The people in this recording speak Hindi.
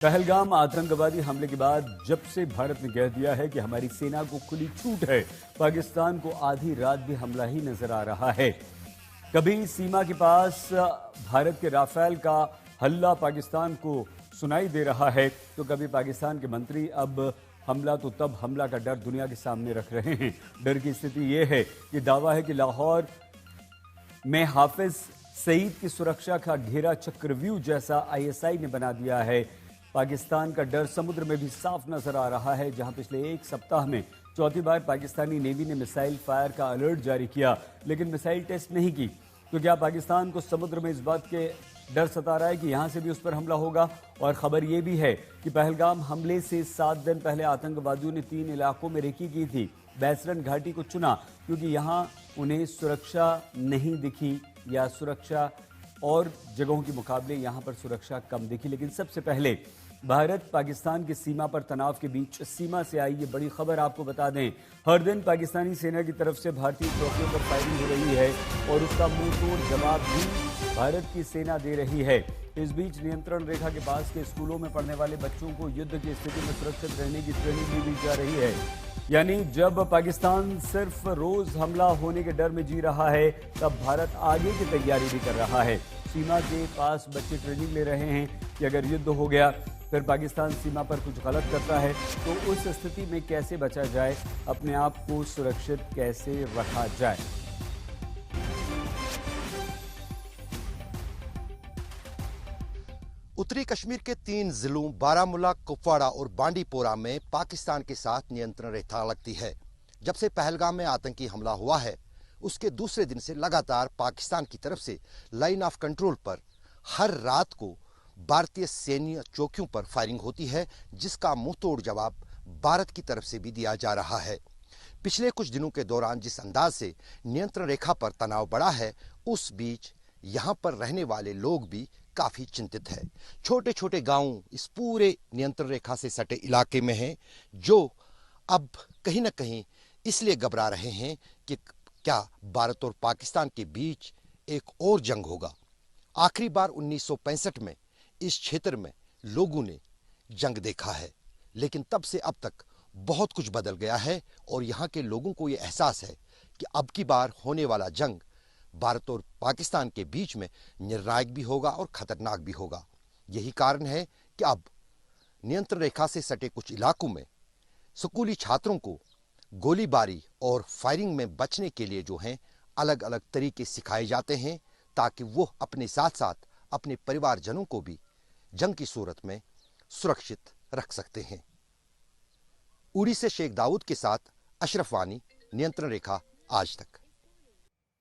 पहलगाम आतंकवादी हमले के बाद जब से भारत ने कह दिया है कि हमारी सेना को खुली छूट है, पाकिस्तान को आधी रात भी हमला ही नजर आ रहा है। कभी सीमा के पास भारत के राफेल का हल्ला पाकिस्तान को सुनाई दे रहा है, तो कभी पाकिस्तान के मंत्री अब हमला तो तब हमला का डर दुनिया के सामने रख रहे हैं। डर की स्थिति यह है कि दावा है कि लाहौर में हाफिज सईद की सुरक्षा का घेरा चक्रव्यूह जैसा आईएसआई ने बना दिया है। पाकिस्तान का डर समुद्र में भी साफ नजर आ रहा है, जहां पिछले एक सप्ताह में चौथी बार पाकिस्तानी नेवी ने मिसाइल फायर का अलर्ट जारी किया, लेकिन मिसाइल टेस्ट नहीं की। तो क्या पाकिस्तान को समुद्र में इस बात के डर सता रहा है कि यहां से भी उस पर हमला होगा? और खबर यह भी है कि पहलगाम हमले से 7 दिन पहले आतंकवादियों ने 3 इलाकों में रेकी की थी। बैसरन घाटी को चुना क्योंकि यहां उन्हें सुरक्षा नहीं दिखी, या सुरक्षा और जगहों के मुकाबले यहां पर सुरक्षा कम दिखी। लेकिन सबसे पहले भारत पाकिस्तान की सीमा पर तनाव के बीच सीमा से आई ये बड़ी खबर आपको बता दें। हर दिन पाकिस्तानी सेना की तरफ से भारतीय चौकियों पर फायरिंग हो रही है और उसका मुंहतोड़ जवाब भी भारत की सेना दे रही है। इस बीच नियंत्रण रेखा के पास के स्कूलों में पढ़ने वाले बच्चों को युद्ध की स्थिति में सुरक्षित रहने की ट्रेनिंग भी दी जा रही है। यानी जब पाकिस्तान सिर्फ रोज हमला होने के डर में जी रहा है, तब भारत आगे की तैयारी भी कर रहा है। सीमा के पास बच्चे ट्रेनिंग ले रहे हैं कि अगर युद्ध हो गया, फिर पाकिस्तान सीमा पर कुछ गलत करता है, तो उस स्थिति में कैसे बचा जाए, अपने आप को सुरक्षित कैसे रखा जाए। उत्तरी कश्मीर के 3 जिलों बारामूला, कुपवाड़ा और बांडीपोरा में पाकिस्तान के साथ नियंत्रण रेखा लगती है। जब से पहलगाम में आतंकी हमला हुआ है, उसके दूसरे दिन से लगातार पाकिस्तान की तरफ से लाइन ऑफ कंट्रोल पर हर रात को भारतीय सैन्य चौकियों पर फायरिंग होती है, जिसका मुंहतोड़ जवाब भारत की तरफ से भी दिया जा रहा है। पिछले कुछ दिनों के दौरान जिस अंदाज से नियंत्रण रेखा पर तनाव बढ़ा है, उस बीच यहां पर रहने वाले लोग भी काफी चिंतित है। छोटे छोटे गांव इस पूरे नियंत्रण रेखा से सटे इलाके में हैं, जो अब कहीं ना कहीं इसलिए घबरा रहे हैं कि क्या भारत और पाकिस्तान के बीच एक और जंग होगा। आखिरी बार 1965 में इस क्षेत्र में लोगों ने जंग देखा है, लेकिन तब से अब तक बहुत कुछ बदल गया है और यहाँ के लोगों को ये एहसास है कि अब की बार होने वाला जंग भारत और पाकिस्तान के बीच में निर्णायक भी होगा और खतरनाक भी होगा। यही कारण है कि अब नियंत्रण रेखा से सटे कुछ इलाकों में स्कूली छात्रों को गोलीबारी और फायरिंग में बचने के लिए जो हैं अलग अलग तरीके सिखाए जाते हैं, ताकि वो अपने साथ साथ अपने परिवारजनों को भी जंग की सूरत में सुरक्षित रख सकते हैं। उड़ी से शेख दाऊद के साथ अशरफ वानी, नियंत्रण रेखा, आज तक।